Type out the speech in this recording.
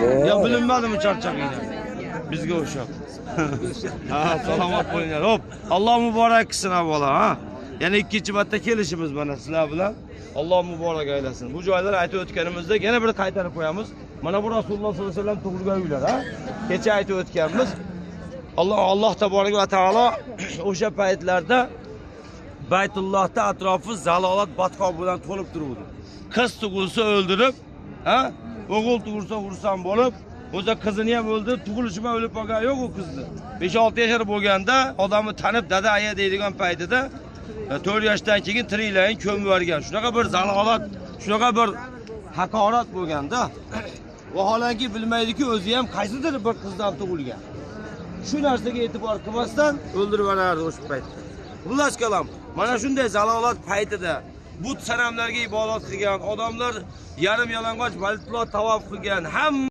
Ya bilinmadimi charchaginglar? Bizga o'xshab. Ha, salomat bo'linglar. Hop, Alloh muborak qilsin avvalo, ha. Yana ikkinchi marta kelishimiz mana sizlar bilan. Alloh muborak aylasin. Bu joylar aytib o'tganimizda yana bir qaytarib qo'yamiz. Mana bu Rasululloh sollallohu alayhi vasallam tug'ilgan uylar, ha. Kecha aytib o'tganmiz. Alloh taborak va taolo o'sha paytlarda Baytullohda atrofi zalolat badxo bilan to'lib turuvdi. Qiz tug'ilsa o'ldirib, ha? O'g'il tug'ilsa xursand bo'lib, o'zi qizini ham o'ldirib, tug'ilishima o'lib qolgan yo'q u qizni. 5-6 yoshar bo'lganda odamni tanib dada aya deydigan paytida 4 yoshdan keyin tiriklayin ko'mib yuborgan. Shunaqa bir zalolat, shunaqa bir haqorat bo'lganda, vaholanki bilmaydi-ki o'zi ham qaysidir bir qizdan tug'ilgan. Shu narsaga e'tibor qilmasdan o'ldirib yuborardi o'sha paytda. Xullas kalom, mana shunday zalolat paytida but sanamlarga ibodat qilgan odamlar yarim yalang'och Baytulloh tavof qilgan hamma